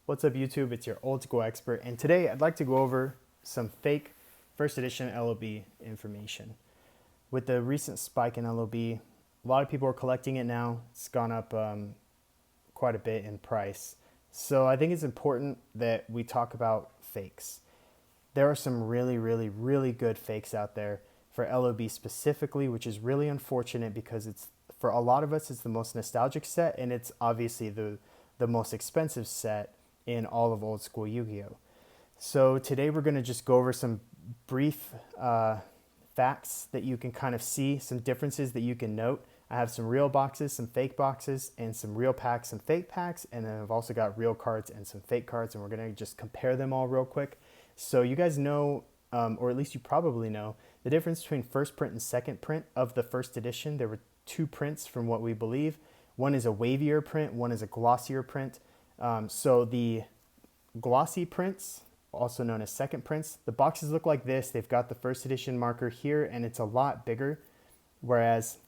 What's up YouTube, it's your old school expert, and today I'd like to go over some fake first edition LOB information. With the recent spike in LOB, a lot of people are collecting it now. It's gone up quite a bit in price. So I think it's important that we talk about fakes. There are some really good fakes out there for LOB specifically, which is really unfortunate because it's, for a lot of us, it's the most nostalgic set, and it's obviously the most expensive set in all of old school Yu-Gi-Oh! So today we're going to just go over some brief facts that you can kind of see, some differences that you can note. I have some real boxes, some fake boxes, and some real packs, some fake packs, and then I've also got real cards and some fake cards, and we're going to just compare them all real quick. So you guys know, or at least you probably know, the difference between first print and second print of the first edition. There were two prints from what we believe. One is a wavier print, one is a glossier print. So the glossy prints, also known as second prints, the boxes look like this. They've got the first edition marker here, and it's a lot bigger, whereas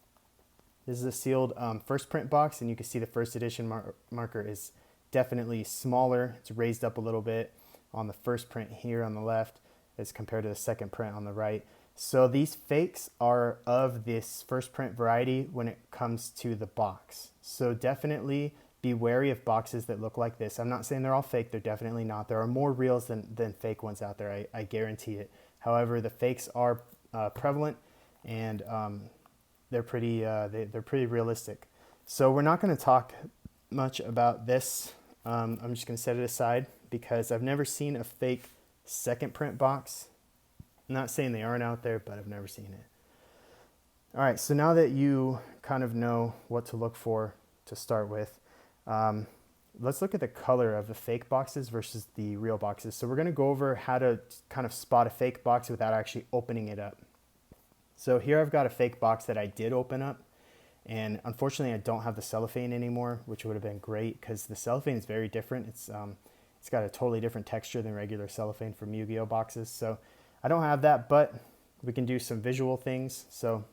this is a sealed first print box, and you can see the first edition marker is definitely smaller. It's raised up a little bit on the first print here on the left as compared to the second print on the right. So these fakes are of this first print variety when it comes to the box. So definitely be wary of boxes that look like this. I'm not saying they're all fake. They're definitely not. There are more reals than fake ones out there. I guarantee it. However, the fakes are prevalent, and they're pretty realistic. So we're not going to talk much about this. I'm just going to set it aside because I've never seen a fake second print box. I'm not saying they aren't out there, but I've never seen it. All right, so now that you kind of know what to look for to start with, let's look at the color of the fake boxes versus the real boxes. So we're going to go over how to kind of spot a fake box without actually opening it up. So here I've got a fake box that I did open up, and unfortunately I don't have the cellophane anymore, which would have been great because the cellophane is very different. It's got a totally different texture than regular cellophane from Yu-Gi-Oh boxes. So I don't have that, but we can do some visual things. So,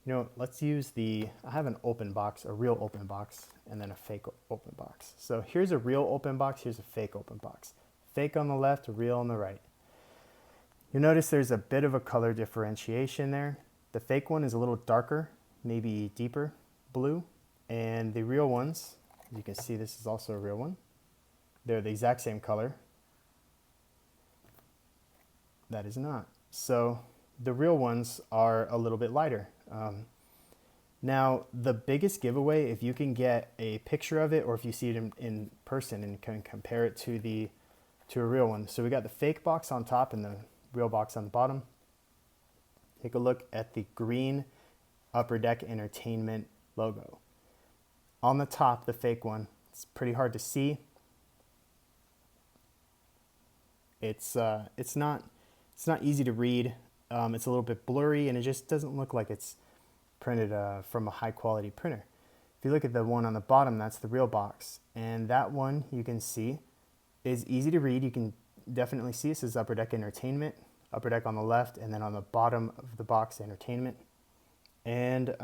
you know, let's use I have an open box, a real open box, and then a fake open box. So here's a real open box, here's a fake open box. Fake on the left, real on the right. You'll notice there's a bit of a color differentiation there. The fake one is a little darker, maybe deeper blue, and the real ones, as you can see, this is also a real one. They're the exact same color. That is not. So the real ones are a little bit lighter. Now, the biggest giveaway, if you can get a picture of it or if you see it in person and can compare it to a real one. So we got the fake box on top and the real box on the bottom. Take a look at the green Upper Deck Entertainment logo. On the top, the fake one, it's pretty hard to see. It's not easy to read. It's a little bit blurry, and it just doesn't look like it's printed from a high quality printer. If you look at the one on the bottom, that's the real box, and that one you can see is easy to read. You can definitely see this is Upper Deck Entertainment, Upper Deck on the left, and then on the bottom of the box, Entertainment. And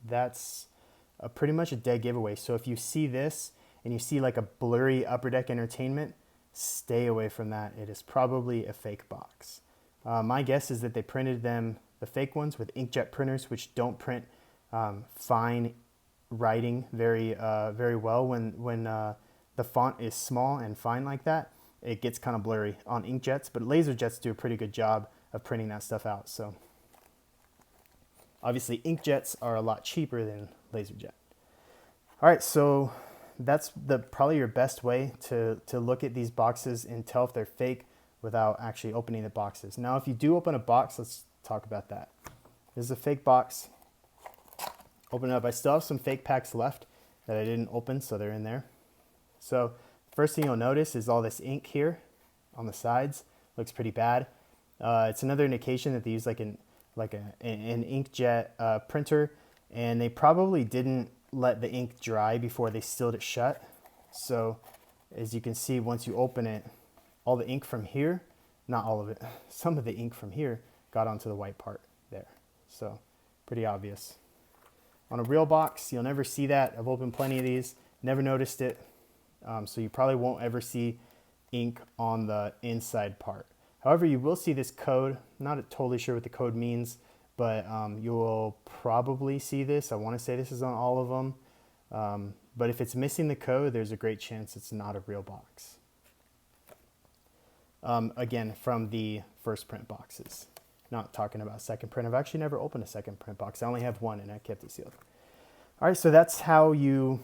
that's pretty much a dead giveaway. So if you see this and you see like a blurry Upper Deck Entertainment, stay away from that. It is probably a fake box. My guess is that they printed them, the fake ones, with inkjet printers, which don't print fine writing very well. When the font is small and fine like that, it gets kind of blurry on inkjets, but laser jets do a pretty good job of printing that stuff out. So obviously inkjets are a lot cheaper than laserjet. All right, so that's probably your best way to look at these boxes and tell if they're fake without actually opening the boxes. Now, if you do open a box, let's talk about that. This is a fake box. Open it up. I still have some fake packs left that I didn't open, so they're in there. So first thing you'll notice is all this ink here on the sides. Looks pretty bad. It's another indication that they use like an inkjet printer, and they probably didn't let the ink dry before they sealed it shut. So as you can see, once you open it, all the ink from here, not all of it, some of the ink from here got onto the white part there. So pretty obvious. On a real box, you'll never see that. I've opened plenty of these, never noticed it. So you probably won't ever see ink on the inside part. However, you will see this code. I'm not totally sure what the code means, but you will probably see this. I want to say this is on all of them. But if it's missing the code, there's a great chance it's not a real box. Again, from the first print boxes. Not talking about second print. I've actually never opened a second print box. I only have one and I kept it sealed. All right, so that's how you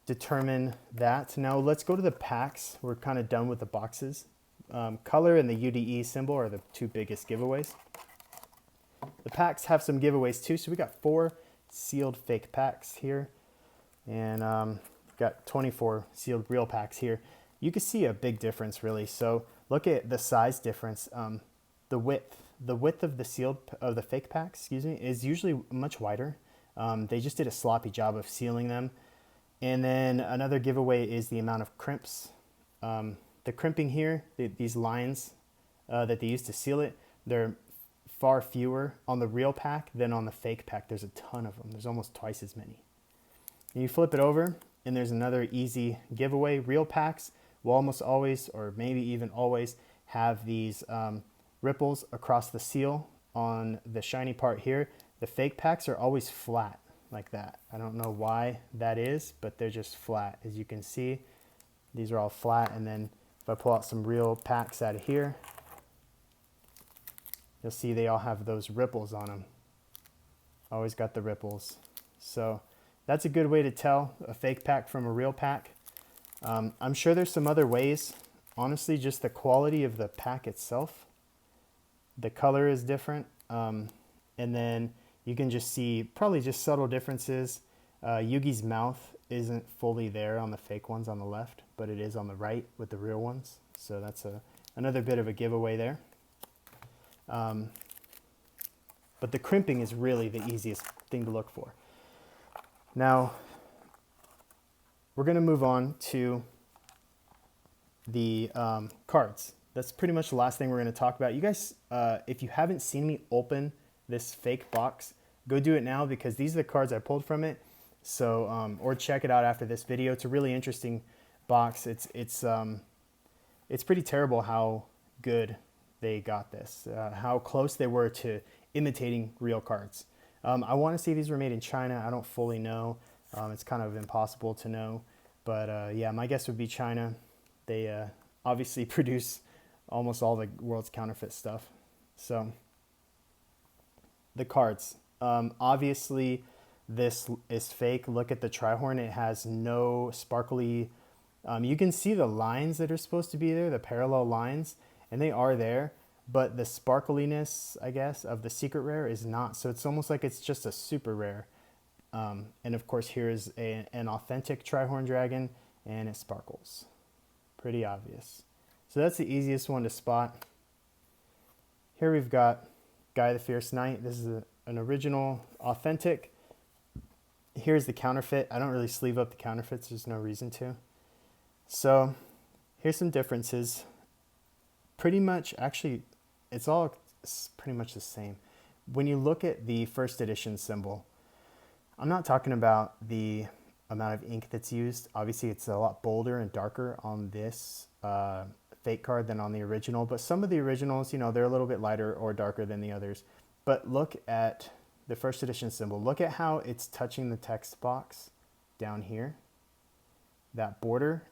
determine that. Now let's go to the packs. We're kind of done with the boxes. Color and the UDE symbol are the two biggest giveaways. The packs have some giveaways too. So we got 4 sealed fake packs here, and got 24 sealed real packs here. You can see a big difference really. So look at the size difference. The width of the fake packs, excuse me, is usually much wider. They just did a sloppy job of sealing them. And then another giveaway is the amount of crimps. The crimping here, these lines that they use to seal it, they're far fewer on the real pack than on the fake pack. There's a ton of them. There's almost twice as many. And you flip it over and there's another easy giveaway. Real packs will almost always, or maybe even always, have these ripples across the seal on the shiny part here. The fake packs are always flat like that. I don't know why that is, but they're just flat. As you can see, these are all flat. And then if I pull out some real packs out of here, you'll see they all have those ripples on them. Always got the ripples. So that's a good way to tell a fake pack from a real pack. I'm sure there's some other ways. Honestly, just the quality of the pack itself. The color is different. And then you can just see probably just subtle differences. Yugi's mouth isn't fully there on the fake ones on the left, but it is on the right with the real ones. So that's another bit of a giveaway there. But the crimping is really the easiest thing to look for. Now, we're going to move on to the cards. That's pretty much the last thing we're going to talk about. You guys, if you haven't seen me open this fake box, go do it now because these are the cards I pulled from it. So, or check it out after this video. It's a really interesting box. It's pretty terrible how good they got this, how close they were to imitating real cards. I want to say these were made in China. I don't fully know. It's kind of impossible to know. But yeah, my guess would be China. They obviously produce almost all the world's counterfeit stuff. So the cards. Obviously, this is fake. Look at the Trihorn. It has no sparkly. You can see the lines that are supposed to be there, the parallel lines, and they are there. But the sparkliness, I guess, of the secret rare is not. So it's almost like it's just a super rare. And of course, here is an authentic Trihorn Dragon, and it sparkles. Pretty obvious. So that's the easiest one to spot. Here we've got Guy the Fierce Knight. This is an original, authentic. Here's the counterfeit. I don't really sleeve up the counterfeits. There's no reason to. So here's some differences. Pretty much, actually, it's all pretty much the same. When you look at the first edition symbol, I'm not talking about the amount of ink that's used. Obviously, it's a lot bolder and darker on this fake card than on the original, but some of the originals, you know, they're a little bit lighter or darker than the others. But look at the first edition symbol. Look at how it's touching the text box down here. That border.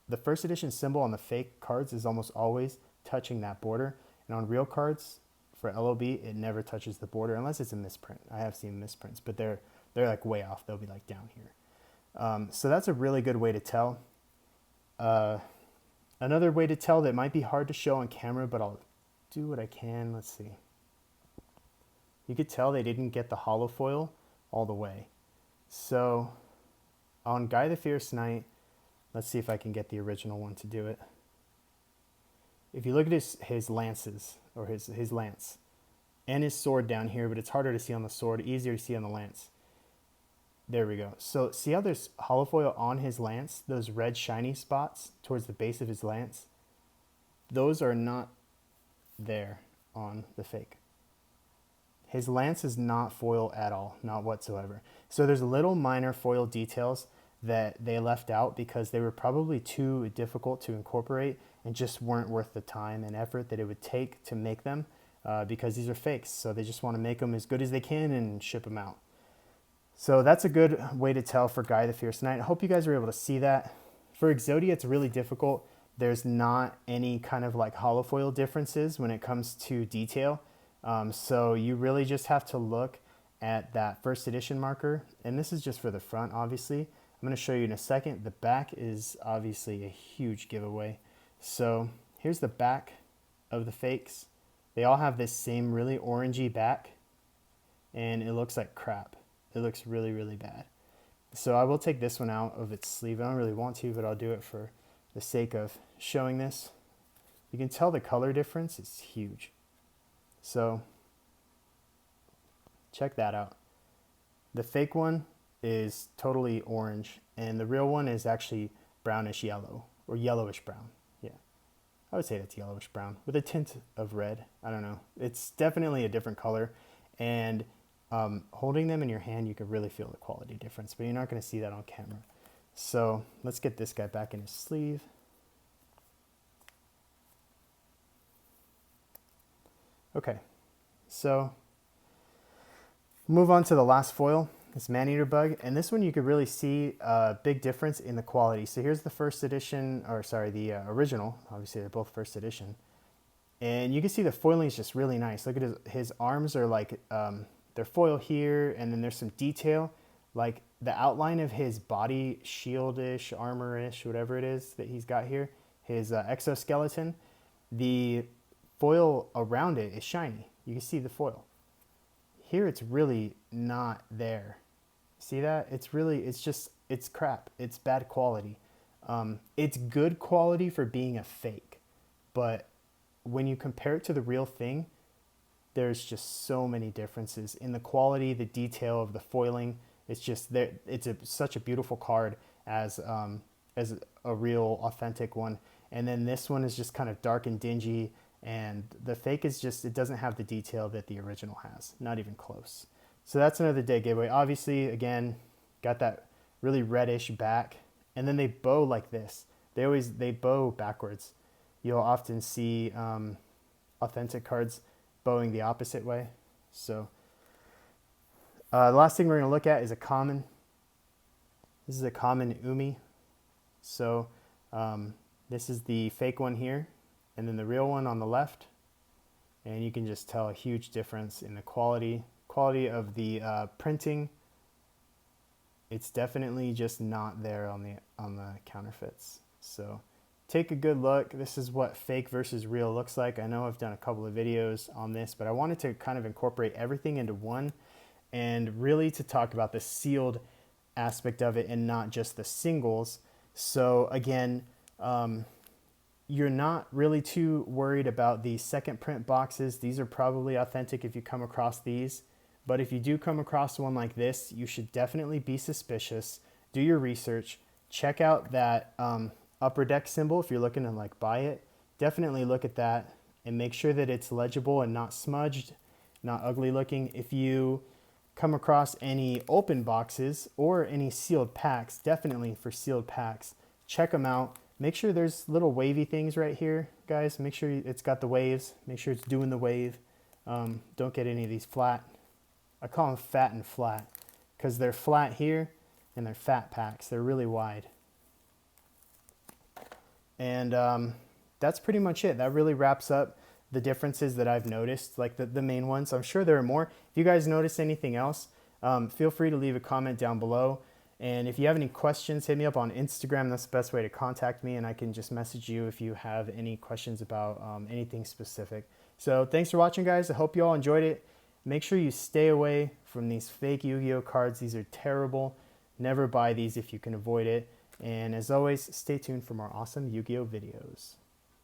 The first edition symbol on the fake cards is almost always touching that border. And on real cards for LOB, it never touches the border unless it's a misprint. I have seen misprints, but they're like way off. They'll be like down here. So that's a really good way to tell. Another way to tell that might be hard to show on camera, but I'll do what I can. Let's see. You could tell they didn't get the hollow foil all the way. So on Guy the Fierce Knight, let's see if I can get the original one to do it. If you look at his lances, or his lance, and his sword down here, but it's harder to see on the sword, easier to see on the lance. There we go. So see how there's hollow foil on his lance? Those red shiny spots towards the base of his lance? Those are not there on the fake. His lance is not foil at all, not whatsoever. So there's little minor foil details that they left out because they were probably too difficult to incorporate and just weren't worth the time and effort that it would take to make them, because these are fakes. So they just want to make them as good as they can and ship them out. So that's a good way to tell for Guy the Fierce Knight. I hope you guys were able to see that. For Exodia, it's really difficult. There's not any kind of like holofoil differences when it comes to detail. So you really just have to look at that first edition marker. And this is just for the front, obviously. I'm going to show you in a second. The back is obviously a huge giveaway. So here's the back of the fakes. They all have this same really orangey back, and it looks like crap. It looks really, really bad. So I will take this one out of its sleeve. I don't really want to, but I'll do it for the sake of showing this. You can tell the color difference is huge. So check that out. The fake one is totally orange, and the real one is actually brownish yellow, or yellowish brown. Yeah, I would say that's yellowish brown with a tint of red. I don't know. It's definitely a different color, and holding them in your hand, you can really feel the quality difference, but you're not going to see that on camera. So let's get this guy back in his sleeve. Okay, so move on to the last foil, this man-eater bug, and this one you could really see a big difference in the quality. So here's the first edition, or sorry, the original. Obviously they're both first edition, and you can see the foiling is just really nice. Look at his arms are like they're foil here, and then there's some detail, like the outline of his body shield-ish, armor-ish, whatever it is that he's got here, his exoskeleton. The foil around it is shiny. You can see the foil. Here it's really not there. See that? It's crap. It's bad quality. It's good quality for being a fake, but when you compare it to the real thing, there's just so many differences in the quality, the detail of the foiling. It's just there. It's such a beautiful card as a real authentic one. And then this one is just kind of dark and dingy. And the fake is just, it doesn't have the detail that the original has, not even close. So that's another dead giveaway. Obviously, again, got that really reddish back, and then they bow like this. They bow backwards. You'll often see authentic cards bowing the opposite way. So the last thing we're going to look at is a common. This is a common Umi. So this is the fake one here, and then the real one on the left, and you can just tell a huge difference in the quality of the printing. It's definitely just not there on the counterfeits. So take a good look. This is what fake versus real looks like. I know I've done a couple of videos on this, but I wanted to kind of incorporate everything into one, and really to talk about the sealed aspect of it and not just the singles. So again, you're not really too worried about the second print boxes. These are probably authentic if you come across these. But if you do come across one like this, you should definitely be suspicious. Do your research. Check out that upper deck symbol if you're looking to like buy it. Definitely look at that and make sure that it's legible and not smudged, not ugly looking. If you come across any open boxes or any sealed packs, definitely for sealed packs, check them out. Make sure there's little wavy things right here, guys. Make sure it's got the waves. Make sure it's doing the wave. Don't get any of these flat. I call them fat and flat because they're flat here and they're fat packs. They're really wide. And that's pretty much it. That really wraps up the differences that I've noticed, like the main ones. I'm sure there are more. If you guys notice anything else, feel free to leave a comment down below. And if you have any questions, hit me up on Instagram. That's the best way to contact me, and I can just message you if you have any questions about anything specific. So thanks for watching, guys. I hope you all enjoyed it. Make sure you stay away from these fake Yu-Gi-Oh cards. These are terrible. Never buy these if you can avoid it. And as always, stay tuned for more awesome Yu-Gi-Oh videos.